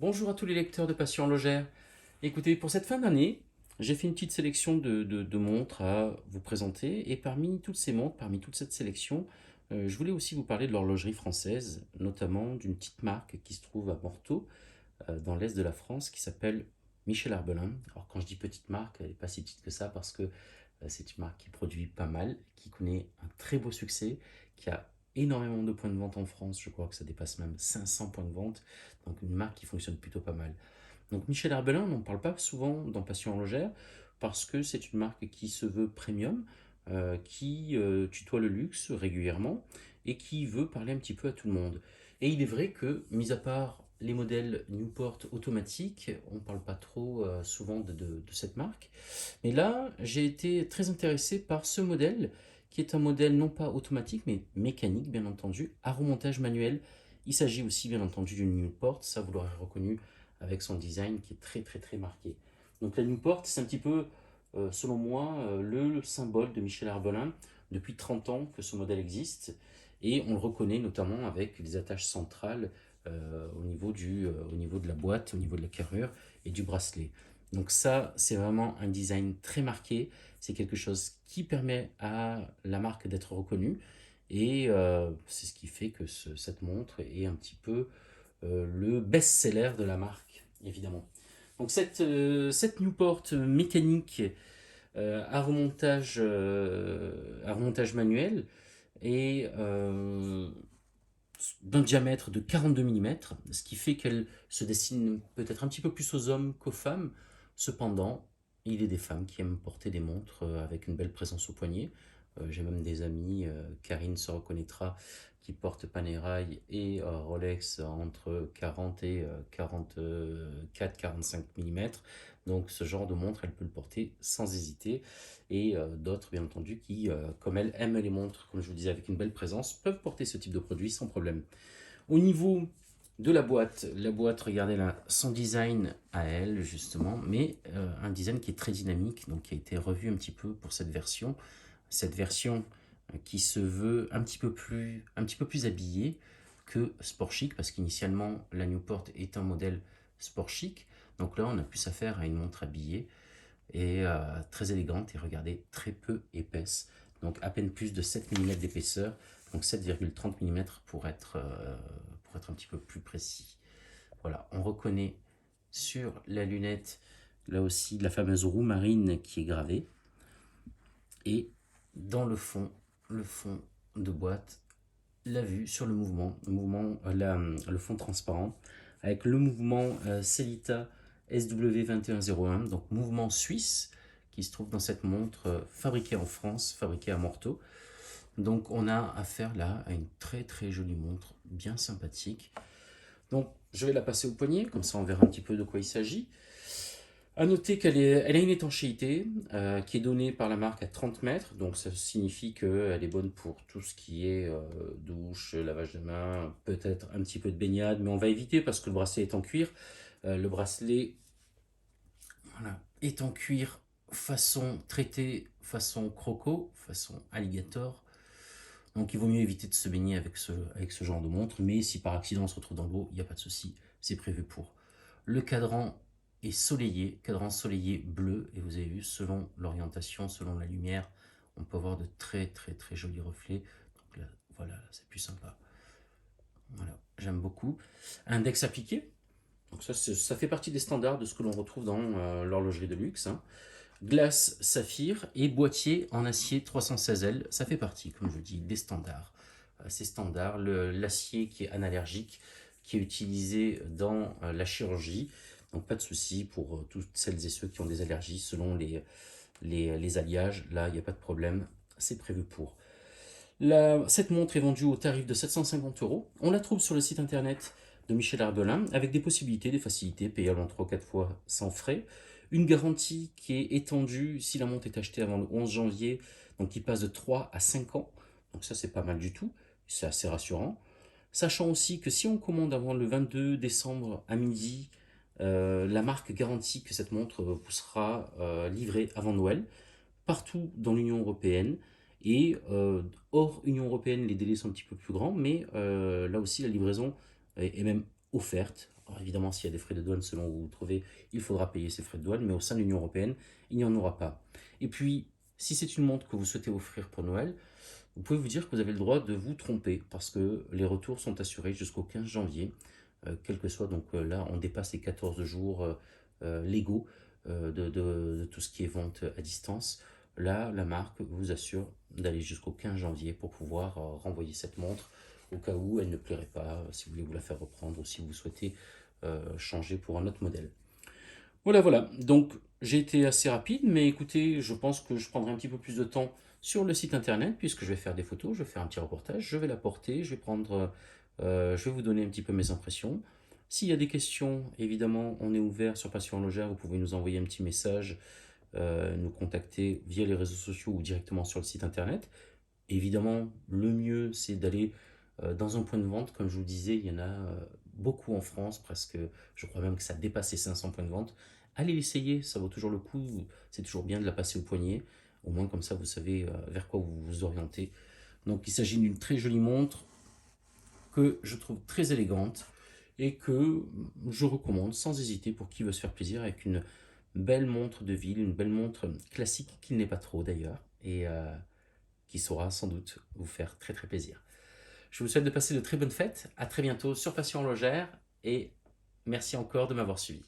Bonjour à tous les lecteurs de Passion Logère. Écoutez, pour cette fin d'année, j'ai fait une petite sélection de montres à vous présenter. Et parmi toutes ces montres, parmi toute cette sélection, je voulais aussi vous parler de l'horlogerie française, notamment d'une petite marque qui se trouve à Morteau, dans l'est de la France, qui s'appelle Michel Arbelin. Alors quand je dis petite marque, elle n'est pas si petite que ça parce que c'est une marque qui produit pas mal, qui connaît un très beau succès, qui a énormément de points de vente en France. Je crois que ça dépasse même 500 points de vente. Donc une marque qui fonctionne plutôt pas mal. Donc Michel Arbelin, on n'en parle pas souvent dans Passion Horlogère parce que c'est une marque qui se veut premium, qui tutoie le luxe régulièrement et qui veut parler un petit peu à tout le monde. Et il est vrai que, mis à part les modèles Newport automatiques, on ne parle pas trop souvent de cette marque. Mais là, j'ai été très intéressé par ce modèle qui est un modèle non pas automatique mais mécanique, bien entendu, à remontage manuel. Il s'agit aussi, bien entendu, d'une Newport, ça vous l'aurez reconnu avec son design qui est très très très marqué. Donc la Newport, c'est un petit peu, selon moi, le symbole de Michel Arbelin depuis 30 ans que ce modèle existe. Et on le reconnaît notamment avec les attaches centrales au niveau de la boîte, au niveau de la carrure et du bracelet. Donc ça, c'est vraiment un design très marqué. C'est quelque chose qui permet à la marque d'être reconnue. Et c'est ce qui fait que cette montre est un petit peu le best-seller de la marque, évidemment. Donc cette Newport mécanique à remontage manuel est d'un diamètre de 42 mm, ce qui fait qu'elle se destine peut-être un petit peu plus aux hommes qu'aux femmes. Cependant, il est des femmes qui aiment porter des montres avec une belle présence au poignet. J'ai même des amis, Karine se reconnaîtra, qui portent Panerai et Rolex entre 40 et 44-45 mm. Donc ce genre de montre, elle peut le porter sans hésiter. Et d'autres, bien entendu, qui, comme elle, aiment les montres, comme je vous disais, avec une belle présence, peuvent porter ce type de produit sans problème. Au niveau de la boîte, regardez là, son design à elle, justement, mais un design qui est très dynamique, donc qui a été revu un petit peu pour cette version. Cette version qui se veut un petit peu plus habillée que sport chic, parce qu'initialement, la Newport est un modèle sport chic. Donc là, on a plus affaire à une montre habillée et très élégante et regardez, très peu épaisse. Donc à peine plus de 7 mm d'épaisseur, donc 7,30 mm pour être un petit peu plus précis. Voilà, on reconnaît sur la lunette, là aussi, la fameuse roue marine qui est gravée. Et dans le fond de boîte, la vue sur le fond transparent, avec le mouvement Celita SW2101, donc mouvement suisse, qui se trouve dans cette montre fabriquée en France, fabriquée à Morteau. Donc on a affaire là à une très très jolie montre, bien sympathique. Donc je vais la passer au poignet, comme ça on verra un petit peu de quoi il s'agit. À noter elle a une étanchéité qui est donnée par la marque à 30 mètres, donc ça signifie qu'elle est bonne pour tout ce qui est douche, lavage de main, peut-être un petit peu de baignade, mais on va éviter parce que le bracelet est en cuir. Le bracelet, voilà, est en cuir façon traité, façon croco, façon alligator. Donc il vaut mieux éviter de se baigner avec ce genre de montre, mais si par accident on se retrouve dans l'eau, il n'y a pas de souci, c'est prévu pour. Le cadran est soleillé, cadran soleillé bleu, et vous avez vu, selon l'orientation, selon la lumière, on peut avoir de très très très jolis reflets. Donc là, voilà, c'est plus sympa. Voilà, j'aime beaucoup. Index appliqué, donc ça fait partie des standards de ce que l'on retrouve dans l'horlogerie de luxe, hein. Glace saphir et boîtier en acier 316L, ça fait partie, comme je vous dis, des standards. C'est standard, l'acier qui est analergique, qui est utilisé dans la chirurgie. Donc pas de souci pour toutes celles et ceux qui ont des allergies selon les alliages. Là, il n'y a pas de problème, c'est prévu pour. Cette montre est vendue au tarif de 750 €. On la trouve sur le site internet de Michel Arbelin avec des possibilités, des facilités, payables en 3 4 fois sans frais. Une garantie qui est étendue si la montre est achetée avant le 11 janvier, donc qui passe de 3 à 5 ans. Donc ça, c'est pas mal du tout. C'est assez rassurant. Sachant aussi que si on commande avant le 22 décembre à midi, la marque garantit que cette montre vous sera livrée avant Noël partout dans l'Union européenne. Et hors Union européenne, les délais sont un petit peu plus grands, mais là aussi, la livraison est même offerte. Alors évidemment, s'il y a des frais de douane selon où vous vous trouvez, il faudra payer ces frais de douane, mais au sein de l'Union européenne, il n'y en aura pas. Et puis, si c'est une montre que vous souhaitez offrir pour Noël, vous pouvez vous dire que vous avez le droit de vous tromper parce que les retours sont assurés jusqu'au 15 janvier, quel que soit, donc là on dépasse les 14 jours légaux de tout ce qui est vente à distance. Là, la marque vous assure d'aller jusqu'au 15 janvier pour pouvoir renvoyer cette montre au cas où elle ne plairait pas, si vous voulez vous la faire reprendre ou si vous souhaitez changer pour un autre modèle. Voilà, voilà. Donc, j'ai été assez rapide, mais écoutez, je pense que je prendrai un petit peu plus de temps sur le site internet, puisque je vais faire des photos, je vais faire un petit reportage, je vais la porter, je vais vous donner un petit peu mes impressions. S'il y a des questions, évidemment, on est ouvert sur Passion Logère, vous pouvez nous envoyer un petit message, nous contacter via les réseaux sociaux ou directement sur le site internet. Évidemment, le mieux, c'est d'aller dans un point de vente. Comme je vous le disais, il y en a beaucoup en France, presque, je crois même que ça dépasse les 500 points de vente. Allez l'essayer, ça vaut toujours le coup. C'est toujours bien de la passer au poignet. Au moins, comme ça, vous savez vers quoi vous vous orientez. Donc, il s'agit d'une très jolie montre que je trouve très élégante et que je recommande sans hésiter pour qui veut se faire plaisir avec une belle montre de ville, une belle montre classique qui n'est pas trop d'ailleurs. Et qui saura sans doute vous faire très très plaisir. Je vous souhaite de passer de très bonnes fêtes, à très bientôt sur Passion Logère et merci encore de m'avoir suivi.